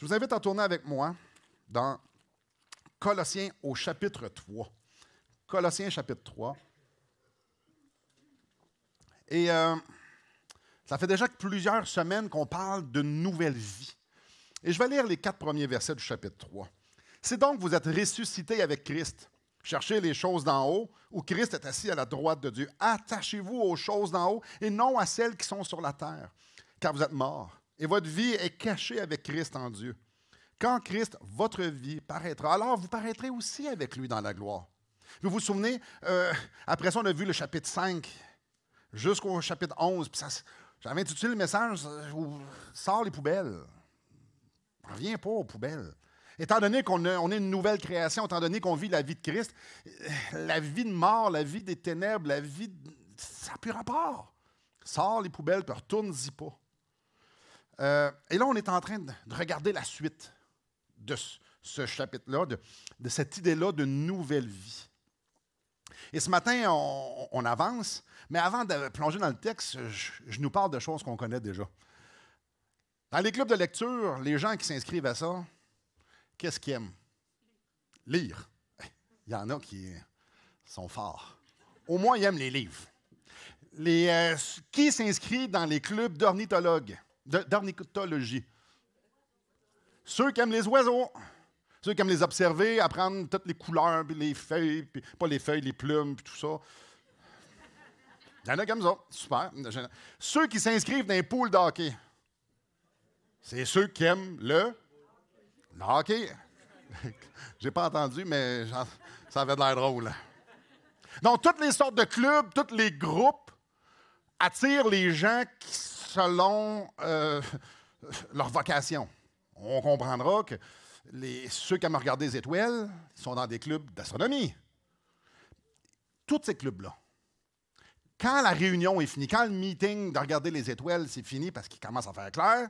vous invite à tourner avec moi dans Colossiens au chapitre 3. Colossiens chapitre 3. Et ça fait déjà plusieurs semaines qu'on parle de nouvelle vie. Et je vais lire les 4 premiers versets du chapitre 3. C'est donc que vous êtes ressuscités avec Christ. Cherchez les choses d'en haut, où Christ est assis à la droite de Dieu. Attachez-vous aux choses d'en haut et non à celles qui sont sur la terre, car vous êtes morts. Et votre vie est cachée avec Christ en Dieu. Quand Christ, votre vie, paraîtra, alors vous paraîtrez aussi avec lui dans la gloire. Vous vous souvenez, après ça, on a vu le chapitre 5 jusqu'au chapitre 11. Puis j'avais intitulé le message « Sors les poubelles ». Reviens pas aux poubelles. Étant donné qu'on est une nouvelle création, étant donné qu'on vit la vie de Christ, la vie de mort, la vie des ténèbres, la vie ça n'a plus rapport. Sors les poubelles, puis retourne-y pas. Et là, on est en train de regarder la suite de ce chapitre-là, de cette idée-là de nouvelle vie. Et ce matin, on avance, mais avant de plonger dans le texte, je nous parle de choses qu'on connaît déjà. Dans les clubs de lecture, les gens qui s'inscrivent à ça, qu'est-ce qu'ils aiment? Lire. Il y en a qui sont forts. Au moins, ils aiment les livres. Qui s'inscrit dans les clubs d'ornithologie? Ceux qui aiment les oiseaux. Ceux qui aiment les observer, apprendre toutes les couleurs, puis les feuilles, puis pas les feuilles, les plumes, puis tout ça. Il y en a comme ça. Super. Ceux qui s'inscrivent dans les poules de hockey. C'est ceux qui aiment le hockey. J'ai pas entendu, mais ça avait de l'air drôle. Donc, toutes les sortes de clubs, tous les groupes attirent les gens selon leur vocation. On comprendra que ceux qui aiment regarder les étoiles sont dans des clubs d'astronomie. Tous ces clubs-là, quand la réunion est finie, quand le meeting de regarder les étoiles, c'est fini parce qu'il commence à faire clair,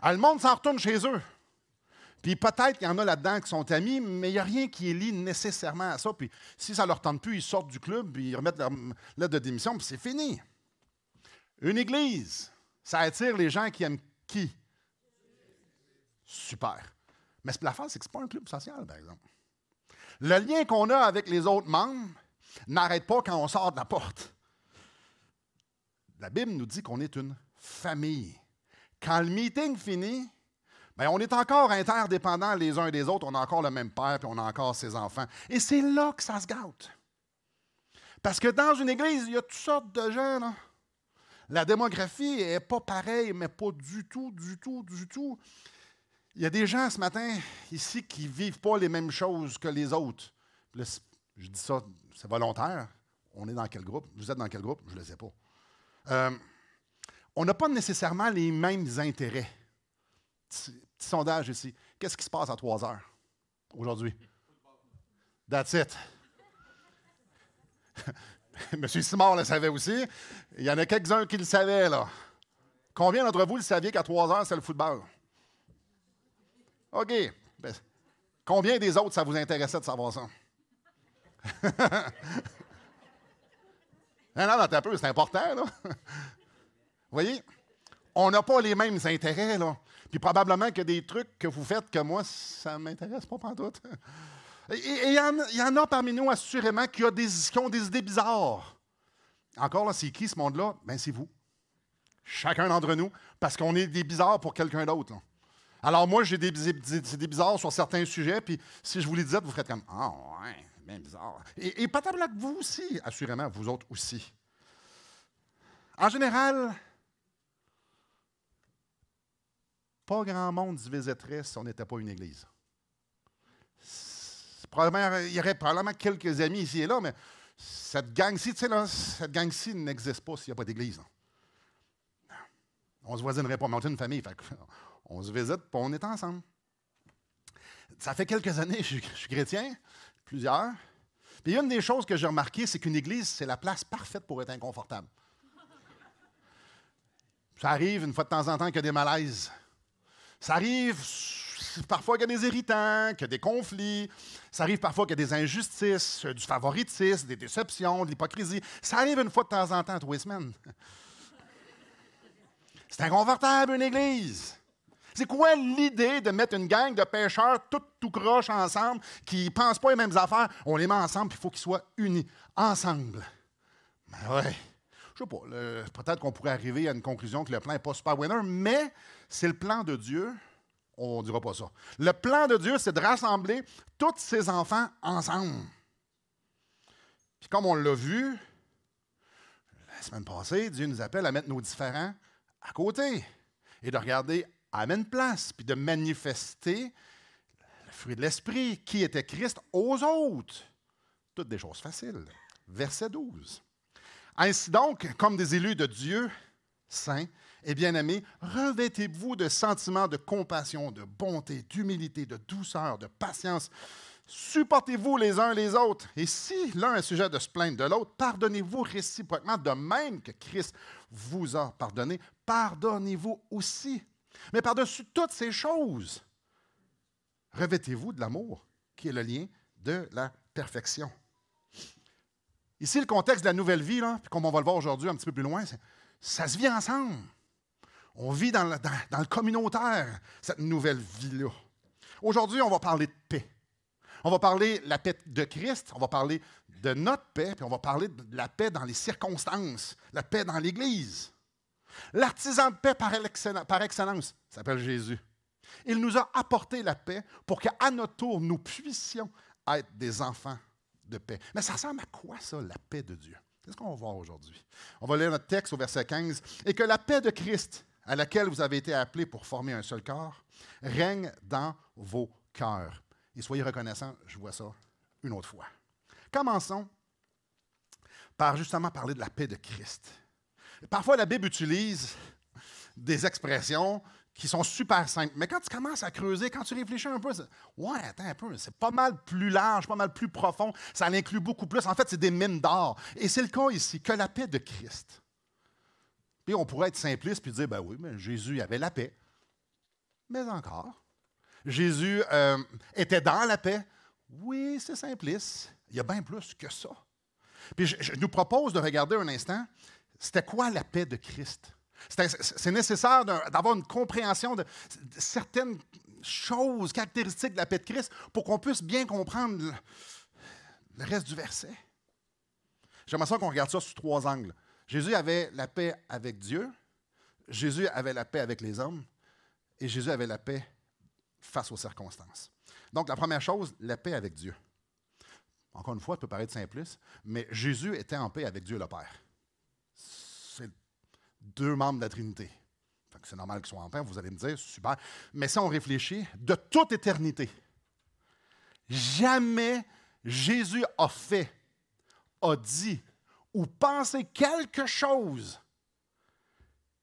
le monde s'en retourne chez eux. Puis peut-être qu'il y en a là-dedans qui sont amis, mais il n'y a rien qui est lié nécessairement à ça. Puis si ça ne leur tente plus, ils sortent du club, puis ils remettent leur lettre de démission, puis c'est fini. Une église, ça attire les gens qui aiment qui? Super. Mais l'affaire, c'est que ce n'est pas un club social, par exemple. Le lien qu'on a avec les autres membres n'arrête pas quand on sort de la porte. La Bible nous dit qu'on est une famille. Quand le meeting finit, bien, on est encore interdépendants les uns des autres. On a encore le même père, puis on a encore ses enfants. Et c'est là que ça se gâte. Parce que dans une église, il y a toutes sortes de gens, là. La démographie n'est pas pareille, mais pas du tout. Il y a des gens ce matin ici qui ne vivent pas les mêmes choses que les autres. Là, je dis ça, c'est volontaire. On est dans quel groupe? Vous êtes dans quel groupe? Je ne le sais pas. On n'a pas nécessairement les mêmes intérêts. Petit sondage ici. Qu'est-ce qui se passe à 3 heures aujourd'hui? That's it. Monsieur Simard le savait aussi. Il y en a quelques-uns qui le savaient, là. Combien d'entre vous le saviez qu'à 3 heures, c'est le football? OK. Ben, combien des autres, ça vous intéressait de savoir ça? Non, un peu, c'est important, là. Vous voyez? On n'a pas les mêmes intérêts, là. Puis probablement qu'il y a des trucs que vous faites que moi, ça ne m'intéresse pas pantoute. Et il y en a parmi nous, assurément, qui ont des idées bizarres. Encore là, c'est qui ce monde-là? Bien, c'est vous. Chacun d'entre nous, parce qu'on est des bizarres pour quelqu'un d'autre, là. Alors moi, j'ai des bizarres sur certains sujets, puis si je vous les disais, vous ferez comme « Ah, ouais, c'est bien bizarre. » Et peut-être que vous aussi, assurément, vous autres aussi. En général, pas grand monde se visiterait si on n'était pas une église. Il y aurait probablement quelques amis ici et là, mais cette gang-ci, tu sais, là, cette gang-ci n'existe pas s'il n'y a pas d'église. On ne se voisinerait pas, mais on est une famille. Fait on se visite, puis on est ensemble. Ça fait quelques années que je suis chrétien, plusieurs. Puis une des choses que j'ai remarquées, c'est qu'une église, c'est la place parfaite pour être inconfortable. Ça arrive une fois de temps en temps qu'il y a des malaises. Ça arrive parfois qu'il y a des irritants, qu'il y a des conflits. Ça arrive parfois qu'il y a des injustices, du favoritisme, des déceptions, de l'hypocrisie. Ça arrive une fois de temps en temps, 3 semaines. C'est inconfortable, une église. C'est quoi l'idée de mettre une gang de pêcheurs tout croche ensemble, qui ne pensent pas les mêmes affaires? On les met ensemble, puis il faut qu'ils soient unis, ensemble. Ben ouais. Je sais pas, peut-être qu'on pourrait arriver à une conclusion que le plan n'est pas super winner, mais c'est le plan de Dieu. On ne dira pas ça. Le plan de Dieu, c'est de rassembler tous ses enfants ensemble. Puis comme on l'a vu la semaine passée, Dieu nous appelle à mettre nos différends à côté et de regarder à la même place, puis de manifester le fruit de l'Esprit, qui était Christ, aux autres. Toutes des choses faciles. Verset 12. Ainsi donc, comme des élus de Dieu, saints et bien-aimés, revêtez-vous de sentiments de compassion, de bonté, d'humilité, de douceur, de patience. Supportez-vous les uns les autres. Et si l'un est sujet de se plaindre de l'autre, pardonnez-vous réciproquement, de même que Christ vous a pardonné. Pardonnez-vous aussi. Mais par-dessus toutes ces choses, revêtez-vous de l'amour, qui est le lien de la perfection. Ici, le contexte de la nouvelle vie, là, puis comme on va le voir aujourd'hui un petit peu plus loin, ça se vit ensemble. On vit dans le communautaire, cette nouvelle vie-là. Aujourd'hui, on va parler de paix. On va parler de la paix de Christ, on va parler de notre paix, puis on va parler de la paix dans les circonstances, la paix dans l'Église. L'artisan de paix par excellence s'appelle Jésus. Il nous a apporté la paix pour qu'à notre tour, nous puissions être des enfants de paix. Mais ça ressemble à quoi, ça, la paix de Dieu? C'est ce qu'on va voir aujourd'hui. On va lire notre texte au verset 15. « Et que la paix de Christ, à laquelle vous avez été appelés pour former un seul corps, règne dans vos cœurs. » Et soyez reconnaissants, je vois ça une autre fois. Commençons par justement parler de la paix de Christ. Parfois, la Bible utilise des expressions qui sont super simples. Mais quand tu commences à creuser, quand tu réfléchis un peu, ouais, attends un peu, c'est pas mal plus large, pas mal plus profond, ça l'inclut beaucoup plus. En fait, c'est des mines d'or. Et c'est le cas ici, que la paix de Christ. Puis on pourrait être simpliste puis dire, ben oui, mais Jésus avait la paix. Mais encore, Jésus était dans la paix. Oui, c'est simpliste. Il y a bien plus que ça. Puis je nous propose de regarder un instant, c'était quoi la paix de Christ? C'est nécessaire d'avoir une compréhension de certaines choses, caractéristiques de la paix de Christ pour qu'on puisse bien comprendre le reste du verset. J'aimerais ça qu'on regarde ça sous 3 angles. Jésus avait la paix avec Dieu, Jésus avait la paix avec les hommes et Jésus avait la paix face aux circonstances. Donc, la première chose, la paix avec Dieu. Encore une fois, ça peut paraître simpliste, mais Jésus était en paix avec Dieu le Père. C'est 2 membres de la Trinité. C'est normal qu'ils soient en paix, vous allez me dire, super. Mais si on réfléchit, de toute éternité, jamais Jésus a dit ou pensé quelque chose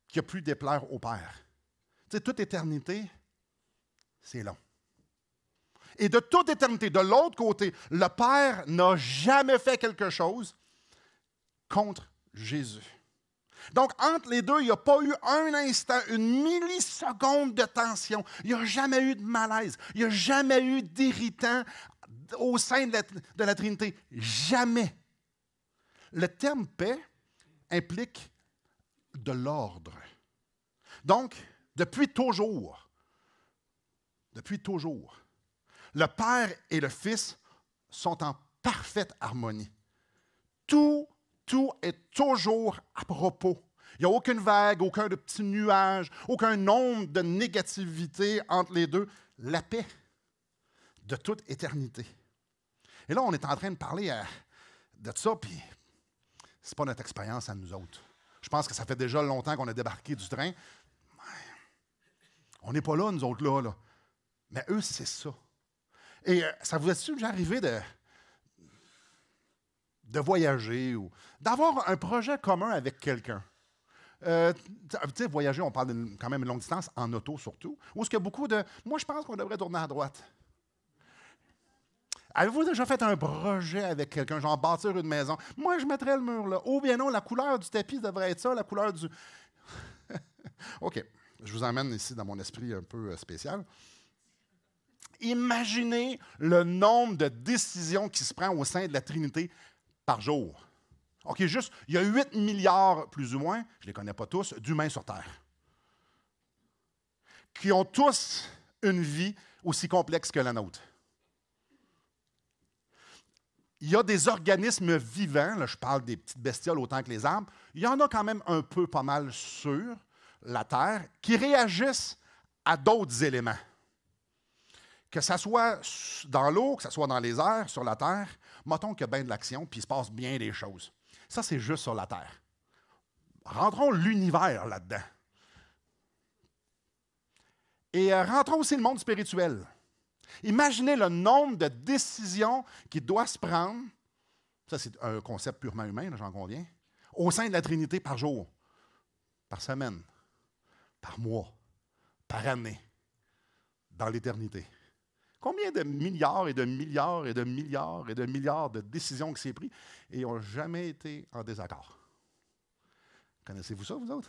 qui a pu déplaire au Père. Tu sais, toute éternité, c'est long. Et de toute éternité, de l'autre côté, le Père n'a jamais fait quelque chose contre Jésus. Donc, entre les deux, il n'y a pas eu un instant, une milliseconde de tension. Il n'y a jamais eu de malaise. Il n'y a jamais eu d'irritant au sein de la Trinité. Jamais. Le terme paix implique de l'ordre. Donc, depuis toujours, le Père et le Fils sont en parfaite harmonie. Tout est toujours à propos. Il n'y a aucune vague, aucun de petit nuage, aucun nombre de négativité entre les deux. La paix de toute éternité. Et là, on est en train de parler de ça, puis ce n'est pas notre expérience à nous autres. Je pense que ça fait déjà longtemps qu'on a débarqué du train. On n'est pas là, nous autres, là. Mais eux, c'est ça. Et ça vous est-il déjà arrivé de voyager ou d'avoir un projet commun avec quelqu'un? Tu sais, voyager, on parle quand même une longue distance, en auto surtout, où est-ce qu'il y a beaucoup de... Moi, je pense qu'on devrait tourner à droite. Avez-vous déjà fait un projet avec quelqu'un, genre bâtir une maison? Moi, je mettrais le mur là. Ou bien non, la couleur du tapis devrait être ça, la couleur du... OK, je vous emmène ici dans mon esprit un peu spécial. Imaginez le nombre de décisions qui se prend au sein de la Trinité par jour. OK, juste, il y a 8 milliards, plus ou moins, je ne les connais pas tous, d'humains sur Terre. qui ont tous une vie aussi complexe que la nôtre. Il y a des organismes vivants, là, je parle des petites bestioles autant que les arbres, il y en a quand même un peu pas mal sur la Terre qui réagissent à d'autres éléments. Que ça soit dans l'eau, que ça soit dans les airs, sur la Terre, mettons qu'il y a bien de l'action, puis il se passe bien des choses. Ça, c'est juste sur la Terre. Rentrons l'univers là-dedans. Et rentrons aussi le monde spirituel. Imaginez le nombre de décisions qui doivent se prendre, ça c'est un concept purement humain, j'en conviens, au sein de la Trinité par jour, par semaine, par mois, par année, dans l'éternité. Combien de milliards et de milliards et de milliards et de milliards de décisions qui s'est prises et n'ont jamais été en désaccord? Connaissez-vous ça, vous autres?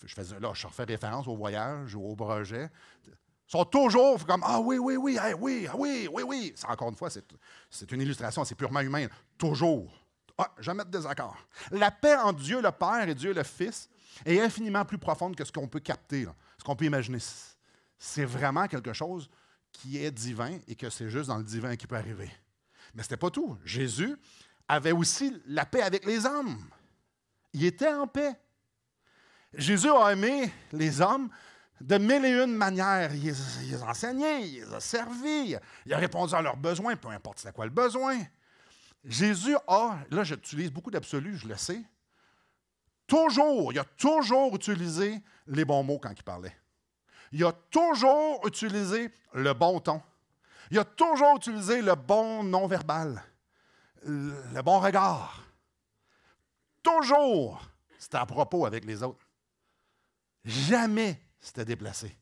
Je refais référence au voyage ou au projet. Ils sont toujours comme « Ah oui, oui, oui, hey, oui, oui, oui, oui. » Encore une fois, c'est une illustration, c'est purement humain. Toujours. Ah, jamais de désaccord. La paix entre Dieu le Père et Dieu le Fils est infiniment plus profonde que ce qu'on peut capter, là, ce qu'on peut imaginer. C'est vraiment quelque chose qui est divin et que c'est juste dans le divin qui peut arriver. Mais ce n'était pas tout. Jésus avait aussi la paix avec les hommes. Il était en paix. Jésus a aimé les hommes de mille et une manières. Il les a enseignés, il les a servis, il a répondu à leurs besoins, peu importe c'est quoi le besoin. Jésus a, là j'utilise beaucoup d'absolus, je le sais, il a toujours utilisé les bons mots quand il parlait. Il a toujours utilisé le bon ton. Il a toujours utilisé le bon non-verbal, le bon regard. Toujours, c'était à propos avec les autres. Jamais c'était déplacé.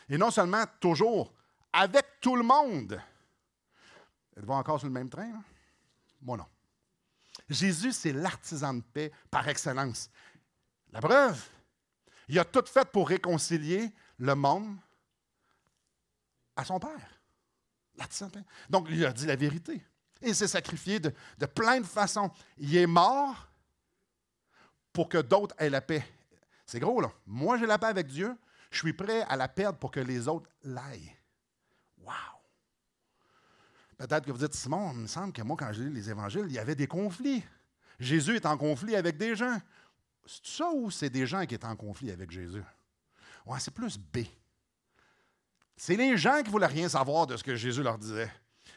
Et non seulement toujours, avec tout le monde. Êtes-vous encore sur le même train? Là? Moi, non. Jésus, c'est l'artisan de paix par excellence. La preuve, il a tout fait pour réconcilier le monde à son Père. L'artisan de paix. Donc, il a dit la vérité. Il s'est sacrifié de plein de façons. Il est mort pour que d'autres aient la paix. C'est gros, là. Moi, j'ai la paix avec Dieu. Je suis prêt à la perdre pour que les autres l'aillent. Wow! Peut-être que vous dites, Simon, il me semble que moi, quand j'ai lu les évangiles, il y avait des conflits. Jésus est en conflit avec des gens. C'est ça ou c'est des gens qui étaient en conflit avec Jésus? Ouais, c'est plus B. C'est les gens qui ne voulaient rien savoir de ce que Jésus leur disait.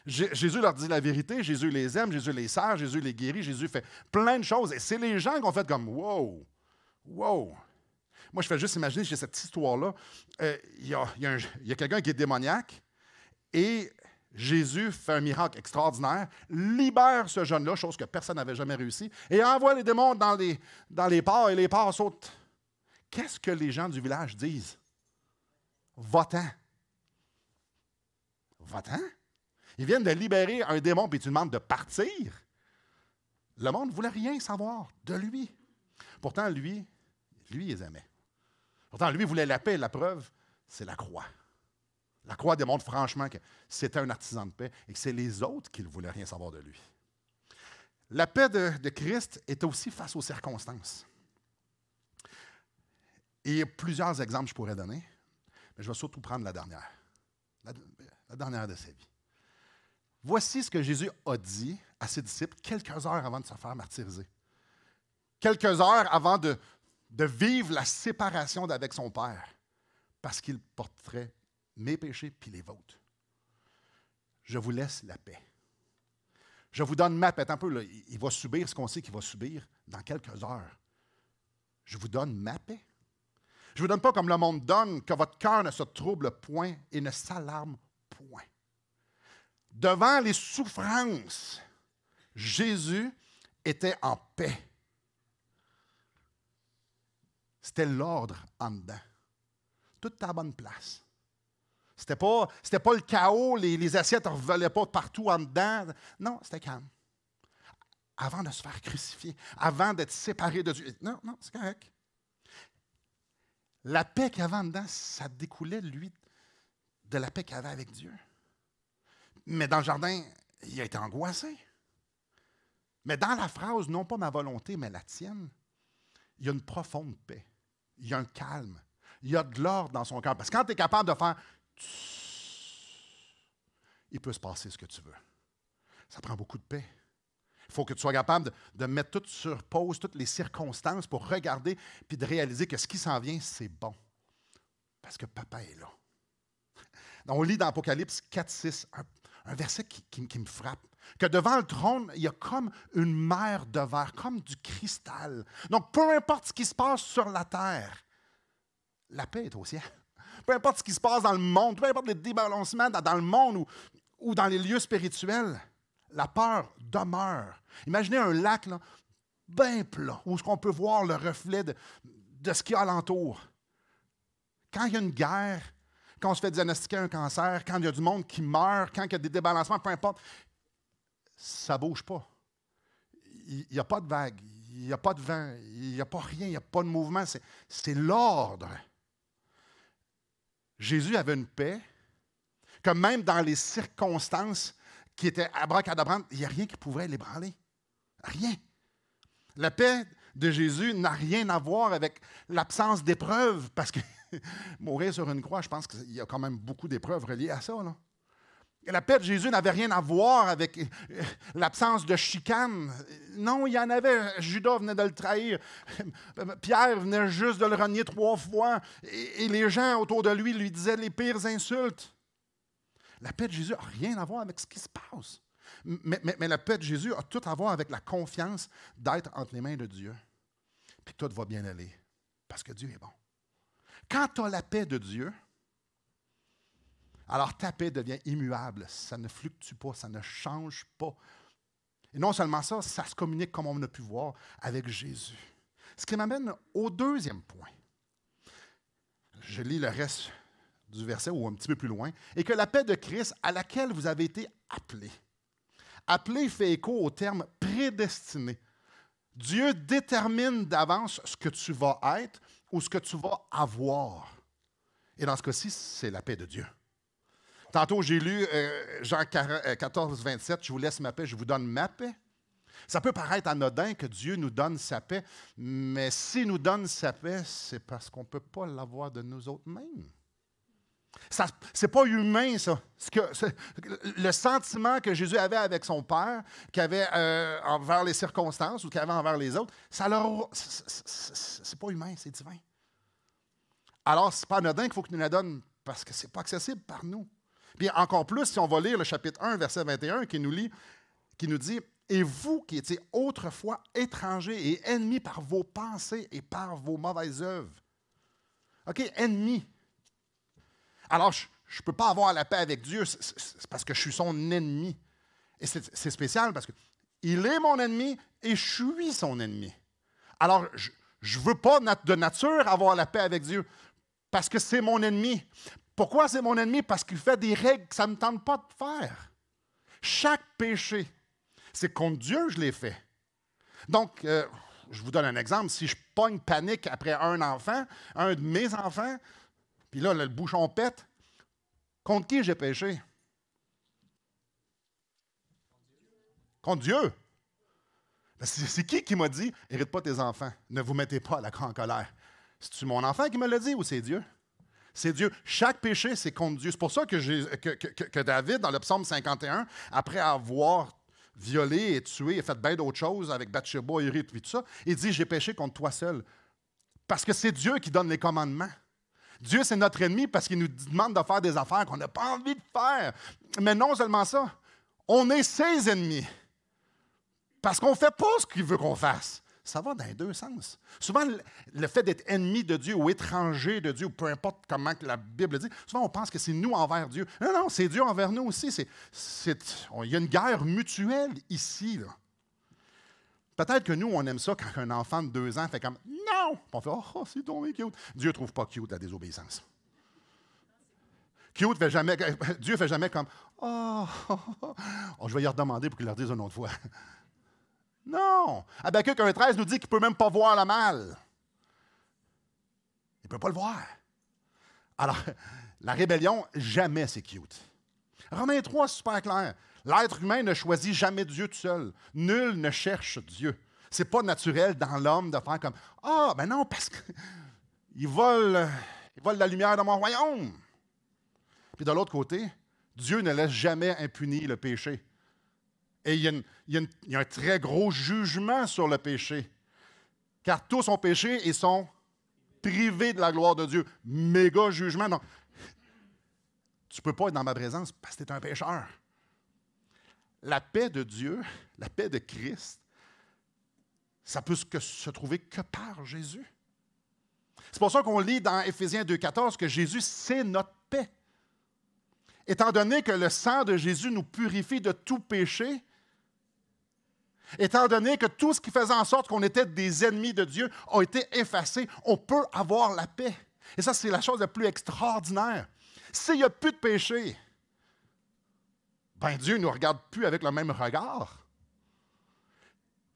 Jésus leur dit la vérité, Jésus les aime, Jésus les sert, Jésus les guérit, Jésus fait plein de choses. Et c'est les gens qui ont fait comme « wow, wow ». Moi, je fais juste imaginer, j'ai cette histoire-là. Il y a quelqu'un qui est démoniaque et Jésus fait un miracle extraordinaire, libère ce jeune-là, chose que personne n'avait jamais réussi, et envoie les démons dans les porcs et les porcs sautent. Qu'est-ce que les gens du village disent? Va-t'en. Va-t'en? Ils viennent de libérer un démon, puis tu demandes de partir. Le monde ne voulait rien savoir de lui. Pourtant, lui, il les aimait. Pourtant, lui, il voulait la paix. La preuve, c'est la croix. La croix démontre franchement que c'était un artisan de paix et que c'est les autres qui ne voulaient rien savoir de lui. La paix de Christ est aussi face aux circonstances. Et il y a plusieurs exemples que je pourrais donner, mais je vais surtout prendre la dernière. La dernière de sa vie. Voici ce que Jésus a dit à ses disciples quelques heures avant de se faire martyriser. Quelques heures avant de vivre la séparation d'avec son Père, parce qu'il porterait mes péchés puis les vôtres. Je vous laisse la paix. Je vous donne ma paix. Un peu, là, il va subir ce qu'on sait qu'il va subir dans quelques heures. Je vous donne ma paix. Je ne vous donne pas comme le monde donne, que votre cœur ne se trouble point et ne s'alarme point. Devant les souffrances, Jésus était en paix. C'était l'ordre en dedans. Tout à la bonne place. C'était pas le chaos, les assiettes ne revolaient pas partout en dedans. Non, c'était calme. Avant de se faire crucifier, avant d'être séparé de Dieu. Non, c'est correct. La paix qu'il y avait en dedans, ça découlait, lui, de la paix qu'il avait avec Dieu. Mais dans le jardin, il a été angoissé. Mais dans la phrase, non pas ma volonté, mais la tienne, il y a une profonde paix. Il y a un calme. Il y a de l'ordre dans son cœur. Parce que quand tu es capable de faire, il peut se passer ce que tu veux. Ça prend beaucoup de paix. Il faut que tu sois capable de mettre tout sur pause, toutes les circonstances pour regarder puis de réaliser que ce qui s'en vient, c'est bon. Parce que papa est là. Donc, on lit dans Apocalypse 4-6 un verset qui me frappe. Que devant le trône, il y a comme une mer de verre, comme du cristal. Donc, peu importe ce qui se passe sur la terre, la paix est au ciel. Peu importe ce qui se passe dans le monde, peu importe les débalancements dans le monde ou dans les lieux spirituels, la peur demeure. Imaginez un lac là, bien plat, où on peut voir le reflet de ce qu'il y a alentour. Quand il y a une guerre, quand on se fait diagnostiquer un cancer, quand il y a du monde qui meurt, quand il y a des débalancements, peu importe, ça ne bouge pas. Il n'y a pas de vague, il n'y a pas de vent, il n'y a pas rien, il n'y a pas de mouvement. C'est l'ordre. Jésus avait une paix que même dans les circonstances qui étaient abracadabrantes, il n'y a rien qui pouvait l'ébranler. Rien. La paix de Jésus n'a rien à voir avec l'absence d'épreuves, parce que mourir sur une croix, je pense qu'il y a quand même beaucoup d'épreuves reliées à ça, là. Et la paix de Jésus n'avait rien à voir avec l'absence de chicane. Non, il y en avait. Judas venait de le trahir. Pierre venait juste de le renier 3 fois. Et les gens autour de lui disaient les pires insultes. La paix de Jésus n'a rien à voir avec ce qui se passe. Mais la paix de Jésus a tout à voir avec la confiance d'être entre les mains de Dieu. Puis tout va bien aller. Parce que Dieu est bon. Quand tu as la paix de Dieu, alors ta paix devient immuable. Ça ne fluctue pas, ça ne change pas. Et non seulement ça, ça se communique comme on a pu voir avec Jésus. Ce qui m'amène au deuxième point. Je lis le reste du verset ou un petit peu plus loin. Et que la paix de Christ à laquelle vous avez été appelés. Appelé fait écho au terme prédestiné. Dieu détermine d'avance ce que tu vas être ou ce que tu vas avoir. Et dans ce cas-ci, c'est la paix de Dieu. Tantôt, j'ai lu Jean 14, 27, « Je vous laisse ma paix, je vous donne ma paix. » Ça peut paraître anodin que Dieu nous donne sa paix, mais s'il nous donne sa paix, c'est parce qu'on ne peut pas l'avoir de nous autres mêmes. Ce n'est pas humain, ça. Le sentiment que Jésus avait avec son Père, qu'il avait envers les circonstances ou qu'il avait envers les autres, c'est pas humain, c'est divin. Alors, ce n'est pas anodin qu'il faut qu'il nous la donne parce que ce n'est pas accessible par nous. Puis encore plus, si on va lire le chapitre 1, verset 21, qui nous dit « Et vous qui étiez autrefois étrangers et ennemis par vos pensées et par vos mauvaises œuvres. » OK, ennemis. Alors, je ne peux pas avoir la paix avec Dieu, c'est parce que je suis son ennemi. Et c'est spécial parce qu'il est mon ennemi et je suis son ennemi. Alors, je ne veux pas de nature avoir la paix avec Dieu parce que c'est mon ennemi. Pourquoi c'est mon ennemi? Parce qu'il fait des règles que ça ne me tente pas de faire. Chaque péché, c'est contre Dieu que je l'ai fait. Donc, je vous donne un exemple. Si je pogne panique après un enfant, un de mes enfants, puis là, le bouchon pète, contre qui j'ai péché? Contre Dieu. C'est qui m'a dit « Hérite pas tes enfants, ne vous mettez pas à la grande colère ». C'est-tu mon enfant qui me l'a dit ou c'est Dieu? C'est Dieu. Chaque péché, c'est contre Dieu. C'est pour ça que David, dans le psaume 51, après avoir violé et tué et fait bien d'autres choses avec Bathsheba, Uri, tout ça, il dit « J'ai péché contre toi seul ». Parce que c'est Dieu qui donne les commandements. Dieu, c'est notre ennemi parce qu'il nous demande de faire des affaires qu'on n'a pas envie de faire. Mais non seulement ça, on est ses ennemis. Parce qu'on ne fait pas ce qu'il veut qu'on fasse. Ça va dans les deux sens. Souvent, le fait d'être ennemi de Dieu ou étranger de Dieu, ou peu importe comment la Bible dit, souvent on pense que c'est nous envers Dieu. Non, non, c'est Dieu envers nous aussi. Il y a une guerre mutuelle ici, là. Peut-être que nous, on aime ça quand un enfant de 2 ans fait comme « Non! » On fait « Oh, c'est donc cute. » Dieu ne trouve pas cute la désobéissance. Cute fait jamais, Dieu ne fait jamais comme « Oh, je vais y redemander pour qu'il leur dise une autre fois. » Non! Habakkuk 1,13 nous dit qu'il ne peut même pas voir le mal. Il ne peut pas le voir. Alors, la rébellion, jamais c'est cute. Romains 3, super clair. L'être humain ne choisit jamais Dieu tout seul. Nul ne cherche Dieu. Ce n'est pas naturel dans l'homme de faire comme « Ah, ben non, parce qu'ils veulent Ils volent la lumière dans mon royaume. Puis de l'autre côté, Dieu ne laisse jamais impuni le péché. Et il y a un très gros jugement sur le péché. Car tous ont péché et sont privés de la gloire de Dieu. Méga jugement. Non. Tu ne peux pas être dans ma présence parce que tu es un pécheur. La paix de Dieu, la paix de Christ, ça peut se trouver que par Jésus. C'est pour ça qu'on lit dans Éphésiens 2,14 que Jésus, c'est notre paix. Étant donné que le sang de Jésus nous purifie de tout péché, étant donné que tout ce qui faisait en sorte qu'on était des ennemis de Dieu a été effacé, on peut avoir la paix. Et ça, c'est la chose la plus extraordinaire. S'il n'y a plus de péché, ben Dieu ne nous regarde plus avec le même regard.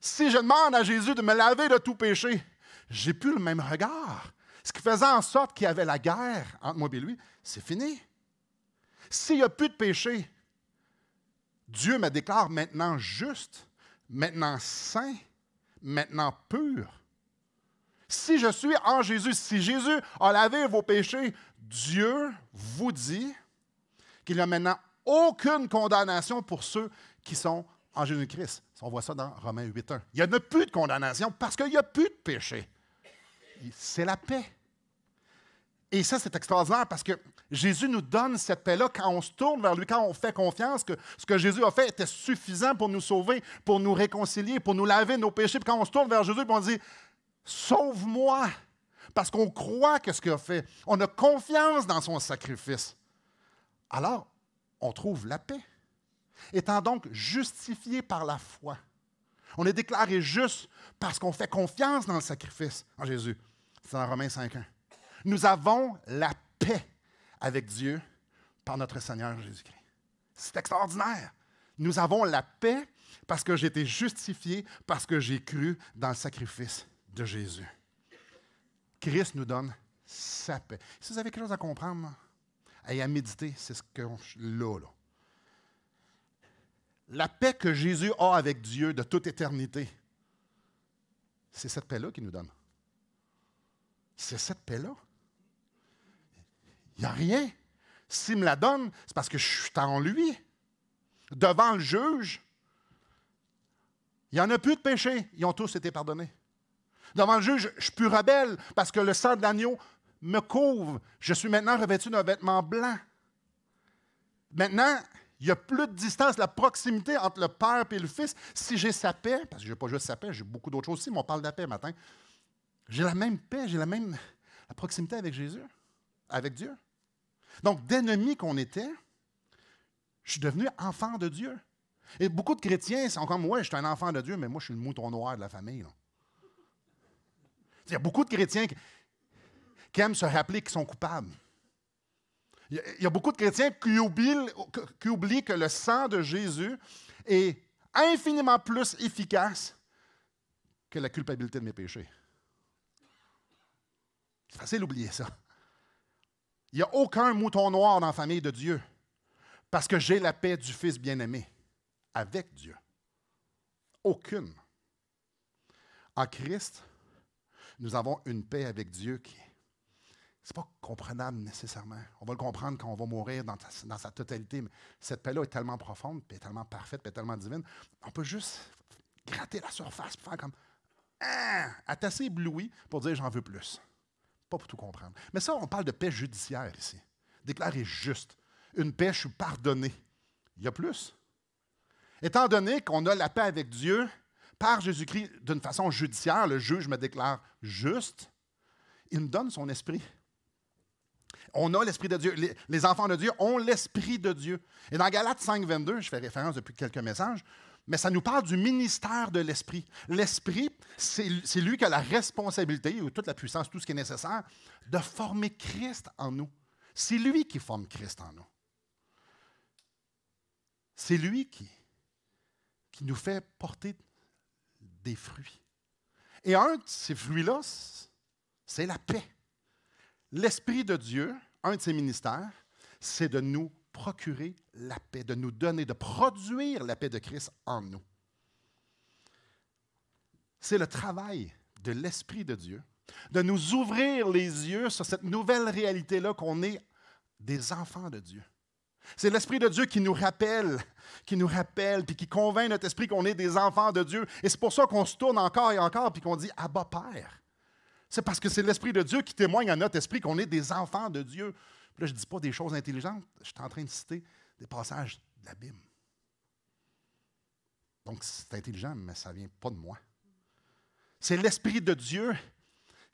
Si je demande à Jésus de me laver de tout péché, je n'ai plus le même regard. Ce qui faisait en sorte qu'il y avait la guerre entre moi et lui, c'est fini. S'il n'y a plus de péché, Dieu me déclare maintenant juste, maintenant saint, maintenant pur. Si je suis en Jésus, si Jésus a lavé vos péchés, Dieu vous dit qu'il n'y a maintenant aucune condamnation pour ceux qui sont en Jésus-Christ. On voit ça dans Romains 8.1. Il n'y en a plus de condamnation parce qu'il n'y a plus de péché. C'est la paix. Et ça, c'est extraordinaire parce que Jésus nous donne cette paix-là quand on se tourne vers lui, quand on fait confiance que ce que Jésus a fait était suffisant pour nous sauver, pour nous réconcilier, pour nous laver nos péchés. Puis quand on se tourne vers Jésus, puis on dit « Sauve-moi » parce qu'on croit que ce qu'il a fait, on a confiance dans son sacrifice. Alors, on trouve la paix. Étant donc justifié par la foi, on est déclaré juste parce qu'on fait confiance dans le sacrifice en Jésus. C'est dans Romains 5.1. Nous avons la paix avec Dieu par notre Seigneur Jésus-Christ. C'est extraordinaire. Nous avons la paix parce que j'ai été justifié, parce que j'ai cru dans le sacrifice de Jésus. Christ nous donne sa paix. Si vous avez quelque chose à comprendre et à méditer, c'est ce que là. La paix que Jésus a avec Dieu de toute éternité, c'est cette paix-là qu'il nous donne. C'est cette paix-là. Il n'y a rien. S'il me la donne, c'est parce que je suis en lui. Devant le juge, il n'y en a plus de péché. Ils ont tous été pardonnés. Devant le juge, je ne suis plus rebelle parce que le sang de l'agneau me couvre. Je suis maintenant revêtu d'un vêtement blanc. Maintenant, il n'y a plus de distance, la proximité entre le Père et le Fils. Si j'ai sa paix, parce que je n'ai pas juste sa paix, j'ai beaucoup d'autres choses aussi, mais on parle de la paix matin. J'ai la même paix, j'ai la proximité avec Jésus, avec Dieu. Donc, d'ennemis qu'on était, je suis devenu enfant de Dieu. Et beaucoup de chrétiens sont comme, ouais, je suis un enfant de Dieu, mais moi, je suis le mouton noir de la famille. Là. Il y a beaucoup de chrétiens qui aiment se rappeler qu'ils sont coupables. Il y a beaucoup de chrétiens qui oublient que le sang de Jésus est infiniment plus efficace que la culpabilité de mes péchés. C'est facile d'oublier ça. Il n'y a aucun mouton noir dans la famille de Dieu parce que j'ai la paix du Fils bien-aimé avec Dieu. Aucune. En Christ, nous avons une paix avec Dieu qui n'est pas comprenable nécessairement. On va le comprendre quand on va mourir dans sa totalité, mais cette paix-là est tellement profonde, puis est tellement parfaite, puis est tellement divine. On peut juste gratter la surface et faire comme être assez ébloui pour dire j'en veux plus. Pas pour tout comprendre. Mais ça, on parle de paix judiciaire ici. Déclaré juste. Une paix, je suis pardonné. Il y a plus. Étant donné qu'on a la paix avec Dieu, par Jésus-Christ, d'une façon judiciaire, le juge me déclare juste, il me donne son esprit. On a l'Esprit de Dieu. Les enfants de Dieu ont l'Esprit de Dieu. Et dans Galates 5.22, je fais référence depuis quelques messages, mais ça nous parle du ministère de l'Esprit. L'Esprit, c'est lui qui a la responsabilité, ou toute la puissance, tout ce qui est nécessaire, de former Christ en nous. C'est lui qui forme Christ en nous. C'est lui qui nous fait porter des fruits. Et un de ces fruits-là, c'est la paix. L'Esprit de Dieu, un de ses ministères, c'est de nous procurer la paix, de nous donner, de produire la paix de Christ en nous. C'est le travail de l'Esprit de Dieu de nous ouvrir les yeux sur cette nouvelle réalité-là qu'on est des enfants de Dieu. C'est l'Esprit de Dieu qui nous rappelle, puis qui convainc notre esprit qu'on est des enfants de Dieu. Et c'est pour ça qu'on se tourne encore et encore, puis qu'on dit « Abba, Père ». C'est parce que c'est l'Esprit de Dieu qui témoigne à notre esprit qu'on est des enfants de Dieu. Puis là, je ne dis pas des choses intelligentes, je suis en train de citer des passages de la Bible. Donc, c'est intelligent, mais ça ne vient pas de moi. C'est l'Esprit de Dieu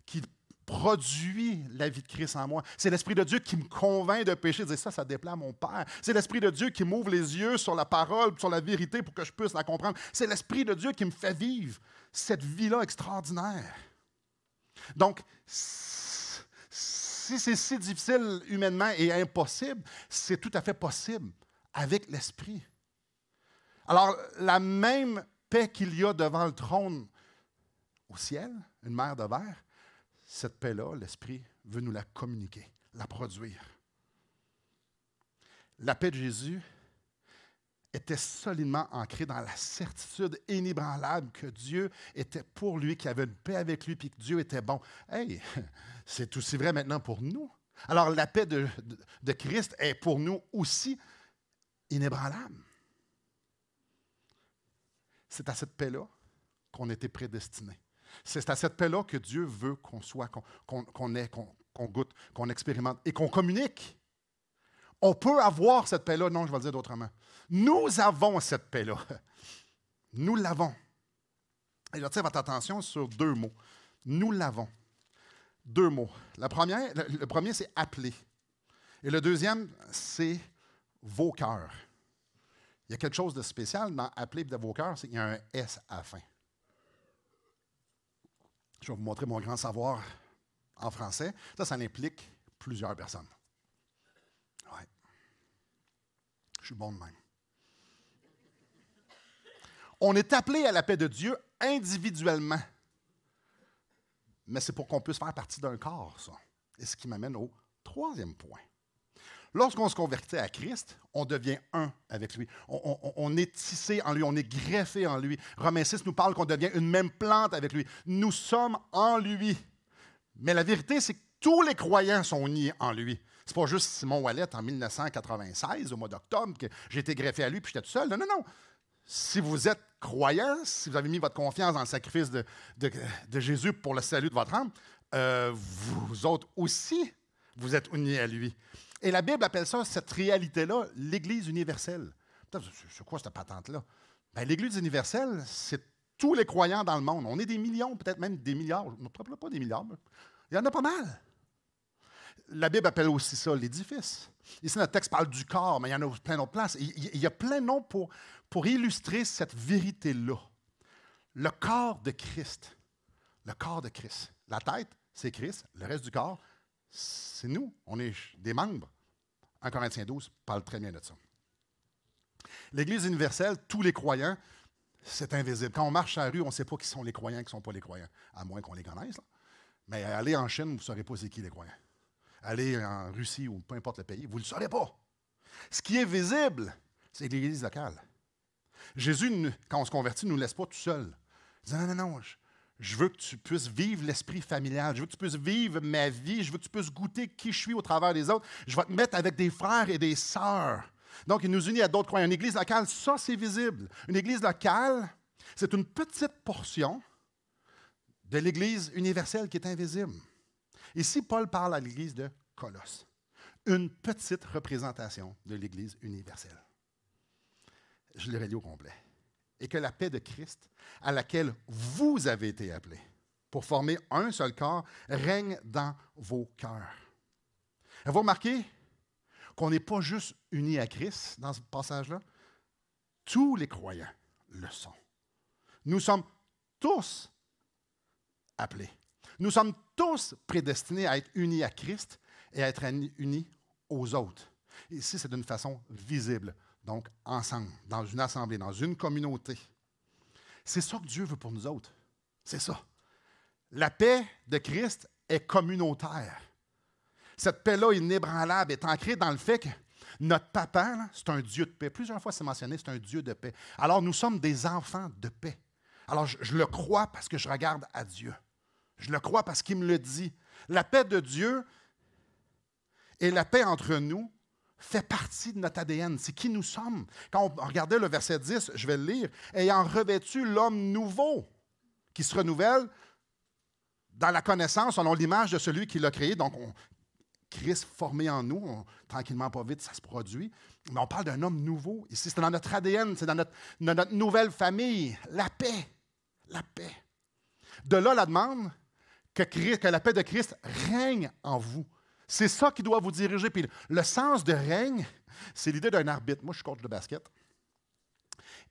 qui produit la vie de Christ en moi. C'est l'Esprit de Dieu qui me convainc de pécher, de dire ça déplaît à mon Père. C'est l'Esprit de Dieu qui m'ouvre les yeux sur la parole, sur la vérité pour que je puisse la comprendre. C'est l'Esprit de Dieu qui me fait vivre cette vie-là extraordinaire. Donc, si c'est si difficile humainement et impossible, c'est tout à fait possible avec l'Esprit. Alors, la même paix qu'il y a devant le trône au ciel, une mer de verre, cette paix-là, l'Esprit veut nous la communiquer, la produire. La paix de Jésus était solidement ancrée dans la certitude inébranlable que Dieu était pour lui, qu'il avait une paix avec lui, puis que Dieu était bon. Hey, c'est aussi vrai maintenant pour nous. Alors, la paix de Christ est pour nous aussi inébranlable. C'est à cette paix-là qu'on était prédestinés. C'est à cette paix-là que Dieu veut qu'on soit, qu'on ait, qu'on goûte, qu'on expérimente et qu'on communique. On peut avoir cette paix-là. Non, je vais le dire d'autrement. Nous avons cette paix-là. Nous l'avons. Et j'attire votre attention sur deux mots. Nous l'avons. Deux mots. Le premier, c'est appeler. Et le deuxième, c'est vos cœurs. Il y a quelque chose de spécial dans appeler de vos cœurs, c'est qu'il y a un S à la fin. Je vais vous montrer mon grand savoir en français. Ça implique plusieurs personnes. Ouais. Je suis bon de même. On est appelé à la paix de Dieu individuellement. Mais c'est pour qu'on puisse faire partie d'un corps, ça. Et ce qui m'amène au troisième point. Lorsqu'on se convertit à Christ, on devient un avec lui. On est tissé en lui, on est greffé en lui. Romains 6 nous parle qu'on devient une même plante avec lui. Nous sommes en lui. Mais la vérité, c'est que tous les croyants sont unis en lui. C'est pas juste Simon Ouellet en 1996, au mois d'octobre, que j'ai été greffé à lui puis j'étais tout seul. Non, non, non. Si vous êtes croyant, si vous avez mis votre confiance dans le sacrifice de Jésus pour le salut de votre âme, vous autres aussi, vous êtes unis à lui. Et la Bible appelle ça, cette réalité-là, l'Église universelle. C'est quoi cette patente-là? Bien, l'Église universelle, c'est tous les croyants dans le monde. On est des millions, peut-être même des milliards. Non, pas des milliards, mais il y en a pas mal. La Bible appelle aussi ça l'édifice. Ici, notre texte parle du corps, mais il y en a plein d'autres places. Il y a plein de noms pour illustrer cette vérité-là. Le corps de Christ. Le corps de Christ. La tête, c'est Christ. Le reste du corps, c'est nous. On est des membres. 1 Corinthiens 12 parle très bien de ça. L'Église universelle, tous les croyants, c'est invisible. Quand on marche sur la rue, on ne sait pas qui sont les croyants et qui ne sont pas les croyants, à moins qu'on les connaisse. Là. Mais allez en Chine, vous ne saurez pas c'est qui les croyants. Allez en Russie ou peu importe le pays, vous ne le saurez pas. Ce qui est visible, c'est l'Église locale. Jésus, quand on se convertit, ne nous laisse pas tout seuls. Il dit non, non, non, je veux que tu puisses vivre l'esprit familial. Je veux que tu puisses vivre ma vie. Je veux que tu puisses goûter qui je suis au travers des autres. Je vais te mettre avec des frères et des sœurs. Donc, il nous unit à d'autres croyants. Une église locale, ça, c'est visible. Une église locale, c'est une petite portion de l'église universelle qui est invisible. Ici, Paul parle à l'église de Colosse. Une petite représentation de l'église universelle. Je le relis au complet. Et que la paix de Christ, à laquelle vous avez été appelés, pour former un seul corps, règne dans vos cœurs. Avez-vous remarqué qu'on n'est pas juste unis à Christ dans ce passage-là? Tous les croyants le sont. Nous sommes tous appelés. Nous sommes tous prédestinés à être unis à Christ et à être unis aux autres. Ici, c'est d'une façon visible. Donc, ensemble, dans une assemblée, dans une communauté. C'est ça que Dieu veut pour nous autres. C'est ça. La paix de Christ est communautaire. Cette paix-là inébranlable est ancrée dans le fait que notre papa, là, c'est un Dieu de paix. Plusieurs fois, c'est mentionné, c'est un Dieu de paix. Alors, nous sommes des enfants de paix. Alors, je le crois parce que je regarde à Dieu. Je le crois parce qu'il me le dit. La paix de Dieu et la paix entre nous fait partie de notre ADN. C'est qui nous sommes. Quand on regardait le verset 10, je vais le lire, ayant revêtu l'homme nouveau qui se renouvelle dans la connaissance selon l'image de celui qui l'a créé. Donc, Christ formé en nous, tranquillement, pas vite, ça se produit. Mais on parle d'un homme nouveau. Ici, c'est dans notre ADN, c'est dans notre nouvelle famille. La paix. La paix. De là, la demande que la paix de Christ règne en vous. C'est ça qui doit vous diriger. Puis le sens de règne, c'est l'idée d'un arbitre. Moi, je suis coach de basket.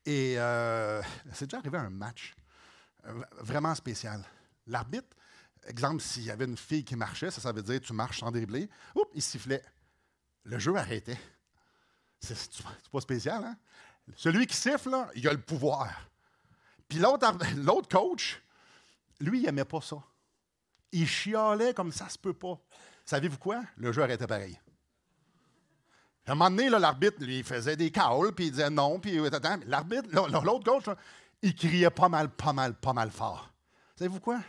Et c'est déjà arrivé un match vraiment spécial. L'arbitre, exemple, s'il y avait une fille qui marchait, ça veut dire tu marches sans dribbler. Oups, il sifflait. Le jeu arrêtait. C'est pas spécial, hein? Celui qui siffle, là, il a le pouvoir. Puis l'autre coach, lui, il n'aimait pas ça. Il chialait comme ça se peut pas. Savez-vous quoi? Le jeu arrêtait pareil. À un moment donné, là, l'arbitre, lui, il faisait des calls, puis il disait non, puis l'arbitre, l'autre coach, là, il criait pas mal fort. Savez-vous quoi?